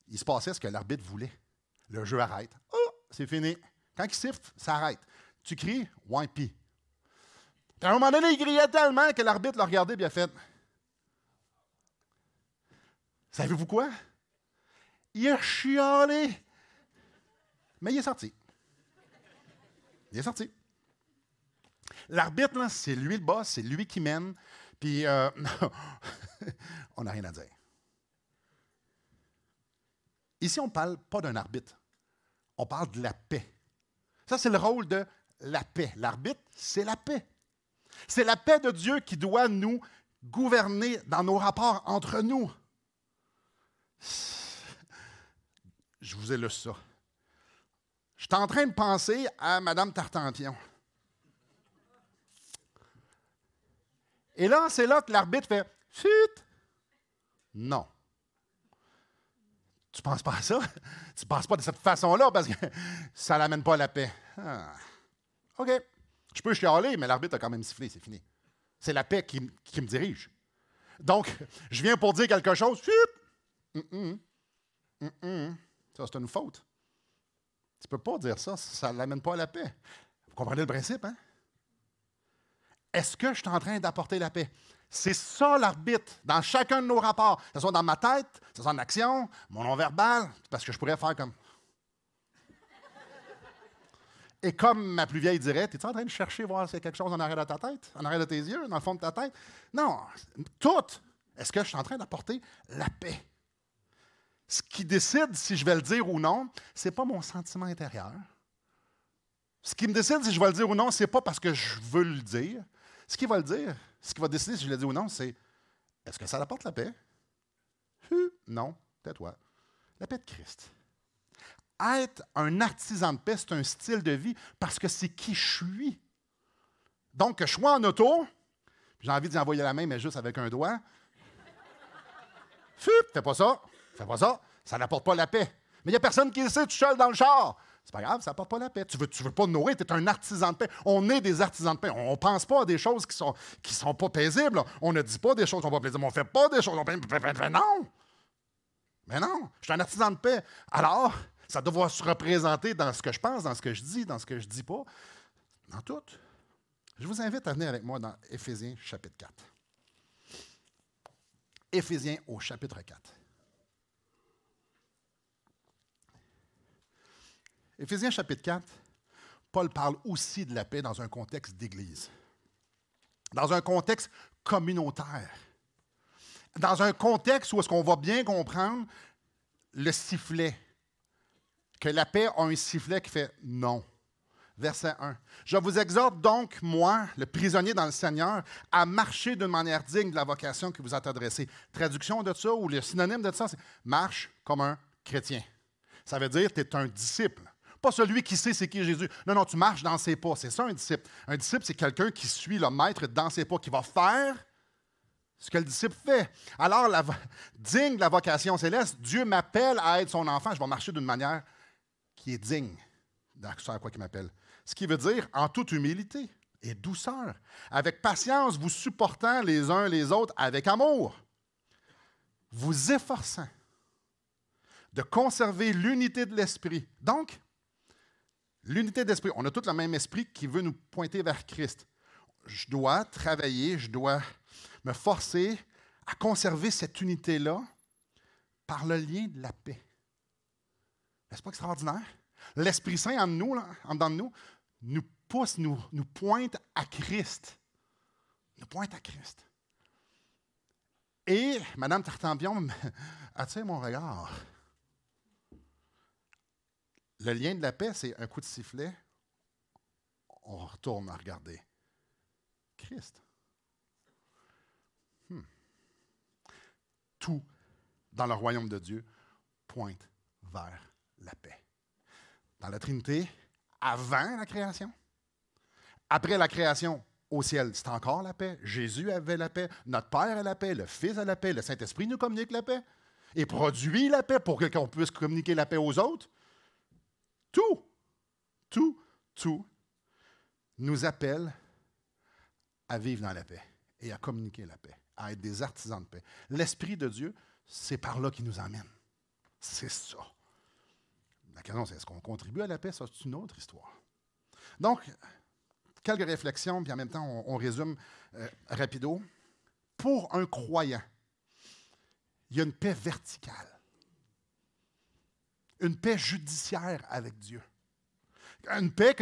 Il se passait ce que l'arbitre voulait. Le jeu arrête. Oh, c'est fini. Quand il siffle, ça arrête. Tu cries, ouais, pis. À un moment donné, il criait tellement que l'arbitre l'a regardé et il a fait. Savez-vous quoi? Il a chialé. Mais il est sorti. Il est sorti. L'arbitre, là, c'est lui le boss, c'est lui qui mène. Puis, on n'a rien à dire. Ici, on ne parle pas d'un arbitre. On parle de la paix. Ça, c'est le rôle de la paix. L'arbitre, c'est la paix. C'est la paix de Dieu qui doit nous gouverner dans nos rapports entre nous. Je vous ai lu ça. Je suis en train de penser à Mme Tartampion. Et là, c'est là que l'arbitre fait « Chut! » Non. Tu ne penses pas à ça? Tu ne penses pas de cette façon-là parce que ça n'amène pas à la paix. Ah. OK. Je peux chialer, mais l'arbitre a quand même sifflé, c'est fini. C'est la paix qui me dirige. Donc, je viens pour dire quelque chose. Chut! Ça, c'est une faute. Tu ne peux pas dire ça, ça ne l'amène pas à la paix. Vous comprenez le principe, hein? Est-ce que je suis en train d'apporter la paix? C'est ça l'arbitre, dans chacun de nos rapports. Que ce soit dans ma tête, que ce soit en action, mon non-verbal, parce que je pourrais faire comme... Et comme ma plus vieille dirait, es-tu en train de chercher voir s'il y a quelque chose en arrière de ta tête, en arrière de tes yeux, dans le fond de ta tête? Non, tout. Est-ce que je suis en train d'apporter la paix? Ce qui décide si je vais le dire ou non, ce n'est pas mon sentiment intérieur. Ce qui me décide si je vais le dire ou non, ce n'est pas parce que je veux le dire. Ce qui va le dire, ce qui va décider si je le dis ou non, c'est est-ce que ça apporte la paix? Non, tais-toi. La paix de Christ. Être un artisan de paix, c'est un style de vie parce que c'est qui je suis. Donc, que je sois en auto, j'ai envie d'y envoyer la main, mais juste avec un doigt. Fais pas ça. Fais pas ça. Ça n'apporte pas la paix. Mais il n'y a personne qui le sait, tu seul dans le char. C'est pas grave, ça n'apporte pas la paix. Tu veux pas te nourrir, tu es un artisan de paix. On est des artisans de paix. On ne pense pas à des choses qui sont pas paisibles. On ne dit pas des choses qui sont pas paisibles. On ne fait pas des choses. Non! Mais non, je suis un artisan de paix. Alors, ça doit se représenter dans ce que je pense, dans ce que je dis, dans ce que je ne dis pas, dans tout. Je vous invite à venir avec moi dans Éphésiens chapitre 4. Éphésiens au chapitre 4. Éphésiens chapitre 4, Paul parle aussi de la paix dans un contexte d'église, dans un contexte communautaire, dans un contexte où est-ce qu'on va bien comprendre le sifflet, que la paix a un sifflet qui fait non. Verset 1. Je vous exhorte donc, moi, le prisonnier dans le Seigneur, à marcher d'une manière digne de la vocation qui vous est adressée. Traduction de ça, ou le synonyme de ça, c'est marche comme un chrétien. Ça veut dire que tu es un disciple. Pas celui qui sait c'est qui Jésus. Non, non, tu marches dans ses pas. C'est ça un disciple. Un disciple, c'est quelqu'un qui suit le maître dans ses pas, qui va faire ce que le disciple fait. Alors, digne de la vocation céleste, Dieu m'appelle à être son enfant. Je vais marcher d'une manière qui est digne de ce à quoi il m'appelle. Ce qui veut dire en toute humilité et douceur, avec patience, vous supportant les uns les autres avec amour, vous efforçant. de conserver l'unité de l'esprit. Donc, l'unité d'esprit, on a tous le même esprit qui veut nous pointer vers Christ. Je dois travailler, je dois me forcer à conserver cette unité-là par le lien de la paix. N'est-ce pas extraordinaire? L'Esprit Saint en nous, là, en dedans de nous, nous pousse, nous pointe à Christ. Nous pointe à Christ. Et Mme Tartampion attire mon regard. Le lien de la paix, c'est un coup de sifflet, on retourne à regarder Christ. Tout dans le royaume de Dieu pointe vers la paix. Dans la Trinité, avant la création, après la création, au ciel, c'est encore la paix. Jésus avait la paix, notre Père a la paix, le Fils a la paix, le Saint-Esprit nous communique la paix et produit la paix pour qu'on puisse communiquer la paix aux autres. Tout nous appelle à vivre dans la paix et à communiquer la paix, à être des artisans de paix. L'Esprit de Dieu, c'est par là qu'il nous emmène. C'est ça. La question, c'est est-ce qu'on contribue à la paix? Ça, c'est une autre histoire. Donc, quelques réflexions, puis en même temps, on résume rapido. Pour un croyant, il y a une paix verticale. Une paix judiciaire avec Dieu. Une paix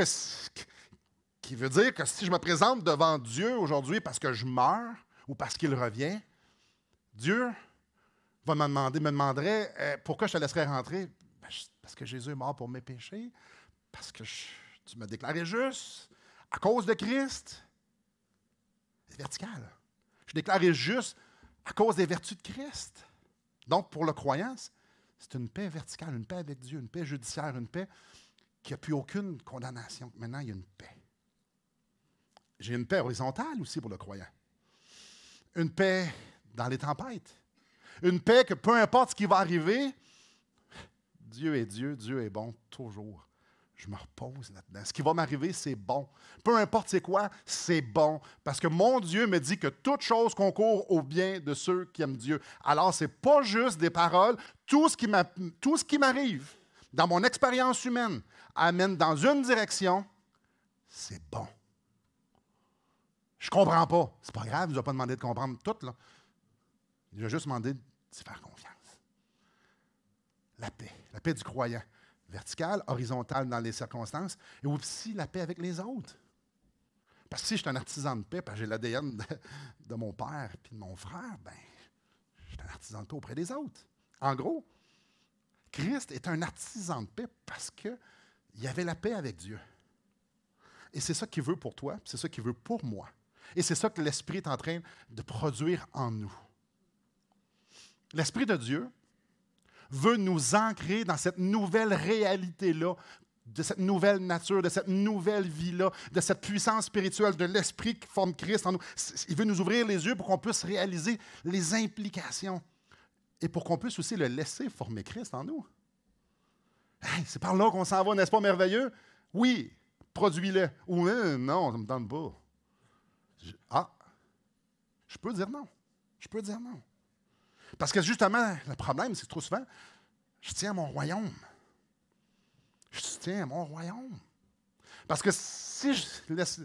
qui veut dire que si je me présente devant Dieu aujourd'hui parce que je meurs ou parce qu'il revient, Dieu va me demanderait pourquoi je te laisserais rentrer? Ben, parce que Jésus est mort pour mes péchés, parce que tu m'as déclaré juste, à cause de Christ. C'est vertical. Je déclaré juste à cause des vertus de Christ. Donc, pour le croyant, c'est une paix verticale, une paix avec Dieu, une paix judiciaire, une paix qui n'a plus aucune condamnation. Maintenant, il y a une paix. J'ai une paix horizontale aussi pour le croyant. Une paix dans les tempêtes. Une paix que peu importe ce qui va arriver, Dieu est Dieu, Dieu est bon toujours. Je me repose là-dedans. Ce qui va m'arriver, c'est bon. Peu importe c'est quoi, c'est bon. Parce que mon Dieu me dit que toute chose concourt au bien de ceux qui aiment Dieu. Alors, ce n'est pas juste des paroles. Tout ce qui m'arrive dans mon expérience humaine amène dans une direction, c'est bon. Je ne comprends pas. C'est pas grave, il ne nous a pas demandé de comprendre tout, là. Il nous a juste demandé de faire confiance. La paix du croyant. Verticale, horizontale dans les circonstances, et aussi la paix avec les autres. Parce que si je suis un artisan de paix, parce que j'ai l'ADN de mon père et de mon frère, ben, je suis un artisan de paix auprès des autres. En gros, Christ est un artisan de paix parce qu'il y avait la paix avec Dieu. Et c'est ça qu'il veut pour toi, c'est ça qu'il veut pour moi. Et c'est ça que l'Esprit est en train de produire en nous. L'Esprit de Dieu veut nous ancrer dans cette nouvelle réalité-là, de cette nouvelle nature, de cette nouvelle vie-là, de cette puissance spirituelle de l'Esprit qui forme Christ en nous. Il veut nous ouvrir les yeux pour qu'on puisse réaliser les implications et pour qu'on puisse aussi le laisser former Christ en nous. Hey, c'est par là qu'on s'en va, n'est-ce pas merveilleux? Oui, produis-le. Ou non, ça ne me tente pas. Je peux dire non. Je peux dire non. Parce que justement, le problème, c'est que trop souvent, je tiens à mon royaume. Je tiens à mon royaume. Parce que si je laisse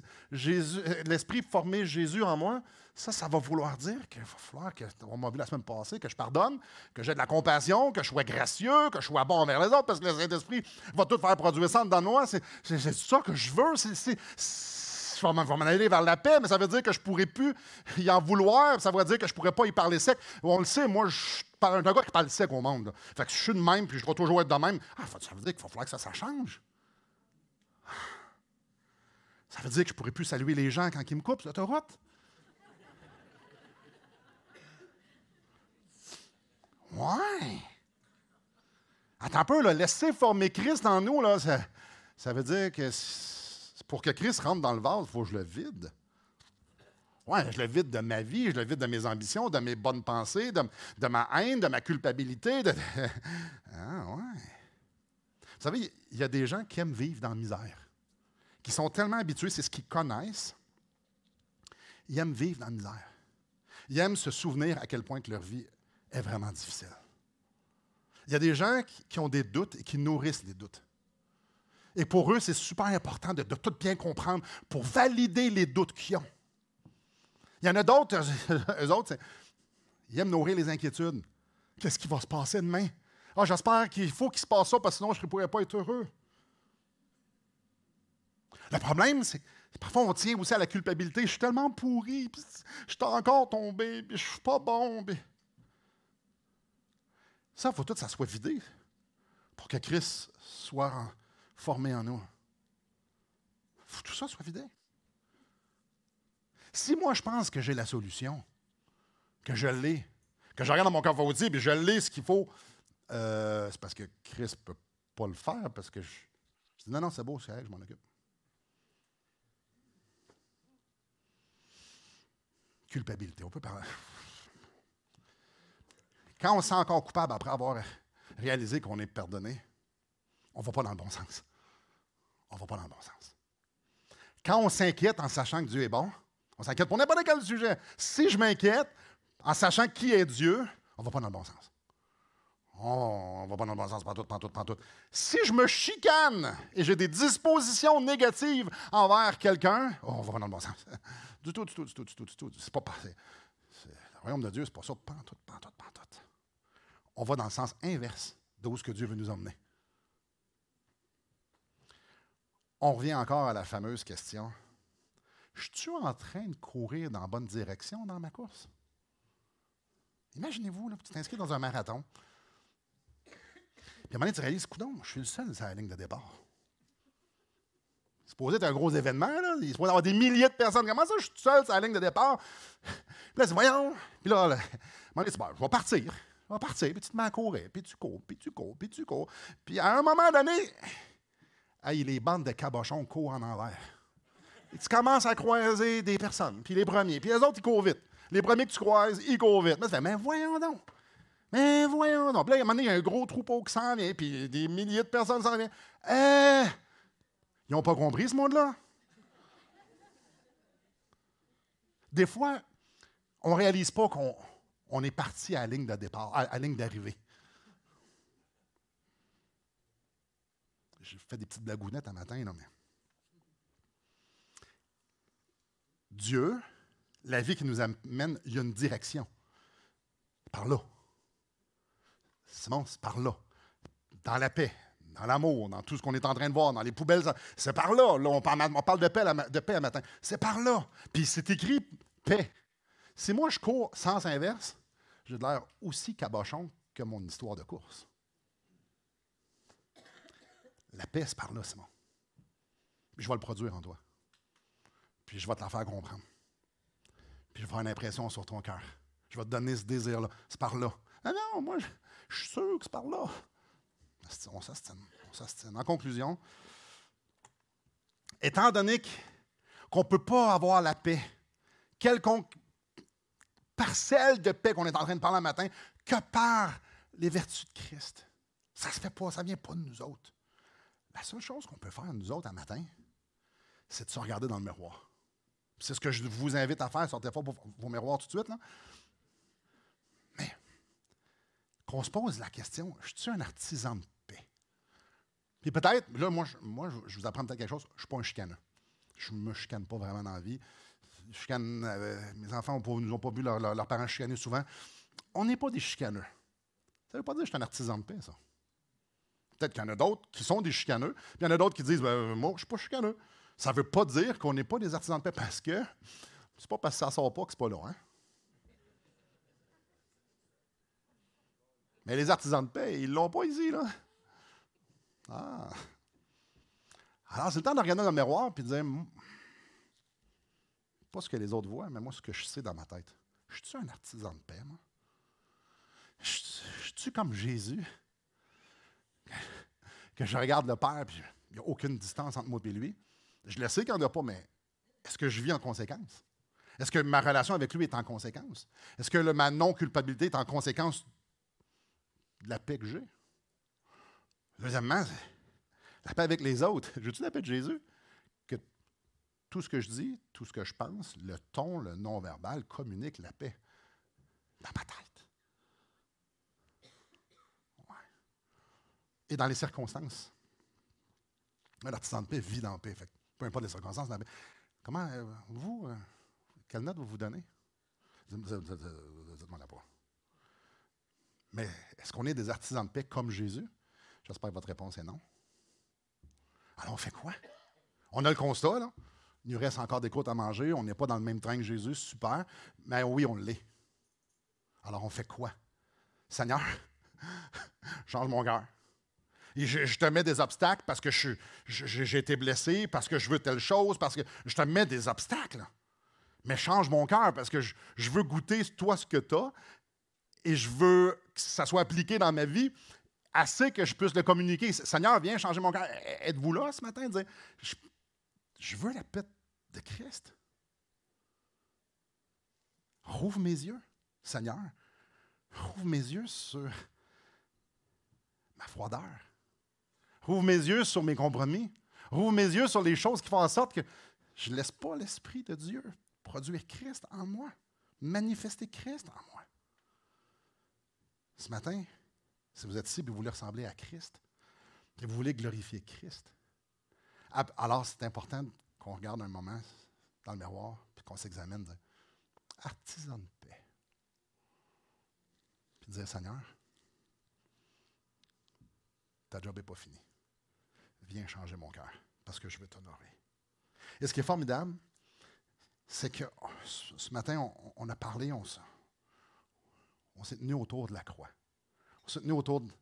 l'Esprit former Jésus en moi, ça va vouloir dire qu'il va falloir que, on m'a vu la semaine passée, que je pardonne, que j'ai de la compassion, que je sois gracieux, que je sois bon envers les autres, parce que le Saint-Esprit va tout faire produire ça dans moi. C'est ça que je veux. Je vais m'en aller vers la paix, mais ça veut dire que je ne pourrai plus y en vouloir. Ça veut dire que je ne pourrai pas y parler sec. On le sait, moi, je suis un gars qui parle sec au monde. Là. Fait que je suis de même, puis je dois toujours être de même. Ça veut dire qu'il va falloir que ça change. Ça veut dire que je ne pourrai plus saluer les gens quand ils me coupent sur l'autoroute. Ouais. Attends un peu, là, laisser former Christ en nous, là, ça veut dire que pour que Christ rentre dans le vase, il faut que je le vide. Oui, je le vide de ma vie, je le vide de mes ambitions, de mes bonnes pensées, de ma haine, de ma culpabilité. Ah, ouais. Vous savez, il y a des gens qui aiment vivre dans la misère, qui sont tellement habitués, c'est ce qu'ils connaissent. Ils aiment vivre dans la misère. Ils aiment se souvenir à quel point que leur vie est vraiment difficile. Il y a des gens qui ont des doutes et qui nourrissent les doutes. Et pour eux, c'est super important de tout bien comprendre pour valider les doutes qu'ils ont. Il y en a d'autres, eux autres, ils aiment nourrir les inquiétudes. Qu'est-ce qui va se passer demain? Ah, j'espère qu'il faut qu'il se passe ça, parce que sinon, je ne pourrais pas être heureux. Le problème, c'est que parfois, on tient aussi à la culpabilité. Je suis tellement pourri, puis je suis encore tombé, puis je ne suis pas bon. Puis... Ça, il faut tout que ça soit vidé pour que Christ soit formé en nous. Il faut que tout ça soit vidé. Si moi, je pense que j'ai la solution, que je l'ai, que je regarde dans mon cœur et puis je l'ai ce qu'il faut, c'est parce que Christ ne peut pas le faire, parce que je dis non, c'est beau, c'est vrai, je m'en occupe. Culpabilité, on peut parler. Quand on se sent encore coupable après avoir réalisé qu'on est pardonné, on ne va pas dans le bon sens. On ne va pas dans le bon sens. Quand on s'inquiète en sachant que Dieu est bon, on s'inquiète pour n'importe quel sujet. Si je m'inquiète en sachant qui est Dieu, on ne va pas dans le bon sens. On ne va pas dans le bon sens, pantoute. Si je me chicane et j'ai des dispositions négatives envers quelqu'un, on va pas dans le bon sens. Du tout. C'est pas passé. Le royaume de Dieu, c'est pas ça. Pantoute. On va dans le sens inverse d'où ce que Dieu veut nous emmener. On revient encore à la fameuse question. Je suis en train de courir dans la bonne direction dans ma course? Imaginez-vous, là, tu t'inscris dans un marathon. Puis à un moment donné, tu réalises, coudonc, je suis le seul sur la ligne de départ. C'est supposé être un gros événement, là. Il est supposé y avoir des milliers de personnes. Comment ça, je suis tout seul sur la ligne de départ? Puis là, c'est voyons. Puis là, à un moment donné, c'est bon, je vais partir. Puis tu te mets à courir. Puis tu cours. Puis à un moment donné, les bandes de cabochons courent en envers. Et tu commences à croiser des personnes. Puis les premiers. Puis les autres, ils courent vite. Les premiers que tu croises, ils courent vite. Mais tu fais, mais voyons donc. Puis là, à un moment donné, il y a un gros troupeau qui s'en vient, puis des milliers de personnes s'en viennent. Ils n'ont pas compris, ce monde-là. Des fois, on ne réalise pas qu'on est parti à la ligne de départ, à la ligne d'arrivée. J'ai fait des petites blagounettes un matin, là, mais... Dieu, la vie qui nous amène, il y a une direction. Par là. Simon, c'est par là. Dans la paix, dans l'amour, dans tout ce qu'on est en train de voir, dans les poubelles. C'est par là. Là, on parle de paix à matin. C'est par là. Puis c'est écrit paix. Si moi je cours sens inverse, j'ai de l'air aussi cabochon que mon histoire de course. La paix, c'est par là, Simon. Puis je vais le produire en toi. Puis je vais te la faire comprendre. Puis je vais faire une impression sur ton cœur. Je vais te donner ce désir-là. C'est par là. Ah non, moi, je suis sûr que c'est par là. On s'astine. En conclusion, étant donné qu'on ne peut pas avoir la paix, quelconque parcelle de paix qu'on est en train de parler un matin, que par les vertus de Christ. Ça ne se fait pas, ça ne vient pas de nous autres. La seule chose qu'on peut faire, nous autres, un matin, c'est de se regarder dans le miroir. C'est ce que je vous invite à faire. Sortez pas vos miroirs tout de suite, là. Mais qu'on se pose la question, je suis un artisan de paix? Puis peut-être, là, moi, je vous apprends peut-être quelque chose, je ne suis pas un chicaneux. Je ne me chicane pas vraiment dans la vie. Mes enfants nous ont pas vu leurs parents chicaner souvent. On n'est pas des chicaneux. Ça ne veut pas dire que je suis un artisan de paix, ça. Peut-être qu'il y en a d'autres qui sont des chicaneux, puis il y en a d'autres qui disent moi, je ne suis pas chicaneux. Ça ne veut pas dire qu'on n'est pas des artisans de paix parce que c'est pas parce que ça ne sort pas que c'est pas là. Hein? Mais les artisans de paix, ils ne l'ont pas ici, là. Ah. Alors, c'est le temps de regarder dans le miroir et de dire pas ce que les autres voient, mais moi, ce que je sais dans ma tête. Je suis un artisan de paix, moi? Je suis comme Jésus? Que je regarde le Père, puis il n'y a aucune distance entre moi et lui. Je le sais qu'il n'y en a pas, mais est-ce que je vis en conséquence? Est-ce que ma relation avec lui est en conséquence? Est-ce que ma non-culpabilité est en conséquence de la paix que j'ai? Deuxièmement, la paix avec les autres. J'ai-tu la paix de Jésus? Que tout ce que je dis, tout ce que je pense, le ton, le non-verbal communique la paix dans ma tête. Ouais. et dans les circonstances. L'artisan de paix vit dans la paix. Fait que peu importe les circonstances, dans la paix. Comment, quelle note vous donnez? Dites-moi-la pas. Mais est-ce qu'on est des artisans de paix comme Jésus? J'espère que votre réponse est non. Alors on fait quoi? On a le constat, là. Il nous reste encore des côtes à manger. On n'est pas dans le même train que Jésus, super. Mais oui, on l'est. Alors on fait quoi? Seigneur, change mon cœur. Et je te mets des obstacles parce que j'ai été blessé, parce que je veux telle chose, parce que je te mets des obstacles. Mais change mon cœur parce que je veux goûter toi ce que tu as et je veux que ça soit appliqué dans ma vie assez que je puisse le communiquer. Seigneur, viens changer mon cœur. Êtes-vous là ce matin? Dire, je veux la paix de Christ. Rouvre mes yeux, Seigneur. Rouvre mes yeux sur ma froideur. Rouvre mes yeux sur mes compromis. Rouvre mes yeux sur les choses qui font en sorte que je ne laisse pas l'Esprit de Dieu produire Christ en moi, manifester Christ en moi. Ce matin, si vous êtes ici et vous voulez ressembler à Christ, et vous voulez glorifier Christ, alors c'est important qu'on regarde un moment dans le miroir et qu'on s'examine, dire artisan de paix. Puis dire Seigneur, ta job n'est pas finie. Viens changer mon cœur parce que je veux t'honorer. Et ce qui est formidable, c'est que ce matin, on a parlé, on s'est tenu autour de la croix. On s'est tenu autour de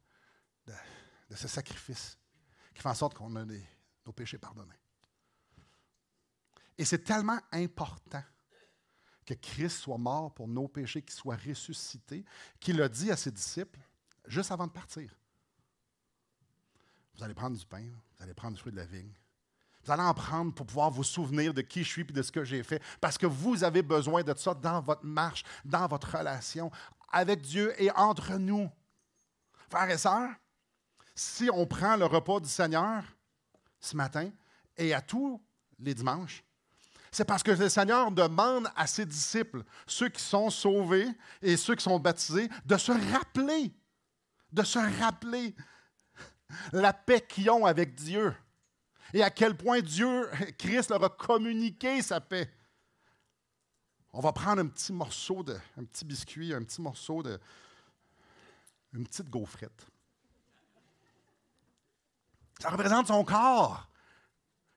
ce sacrifice qui fait en sorte qu'on a nos péchés pardonnés. Et c'est tellement important que Christ soit mort pour nos péchés, qu'il soit ressuscité, qu'il a dit à ses disciples, juste avant de partir, vous allez prendre du pain, vous allez prendre du fruit de la vigne. Vous allez en prendre pour pouvoir vous souvenir de qui je suis et de ce que j'ai fait, parce que vous avez besoin de ça dans votre marche, dans votre relation avec Dieu et entre nous. Frères et sœurs, si on prend le repas du Seigneur ce matin et à tous les dimanches, c'est parce que le Seigneur demande à ses disciples, ceux qui sont sauvés et ceux qui sont baptisés, de se rappeler la paix qu'ils ont avec Dieu et à quel point Dieu, Christ, leur a communiqué sa paix. On va prendre un petit morceau, un petit biscuit, un petit morceau une petite gaufrette. Ça représente son corps.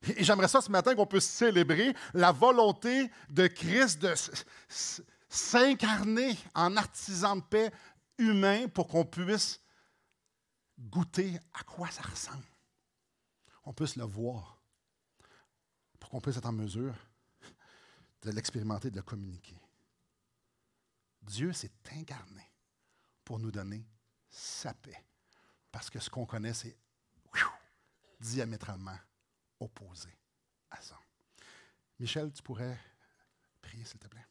Et j'aimerais ça ce matin qu'on puisse célébrer la volonté de Christ de s'incarner en artisan de paix humain pour qu'on puisse goûter à quoi ça ressemble. On puisse le voir, pour qu'on puisse être en mesure de l'expérimenter, de le communiquer. Dieu s'est incarné pour nous donner sa paix, parce que ce qu'on connaît, c'est diamétralement opposé à ça. Michel, tu pourrais prier, s'il te plaît?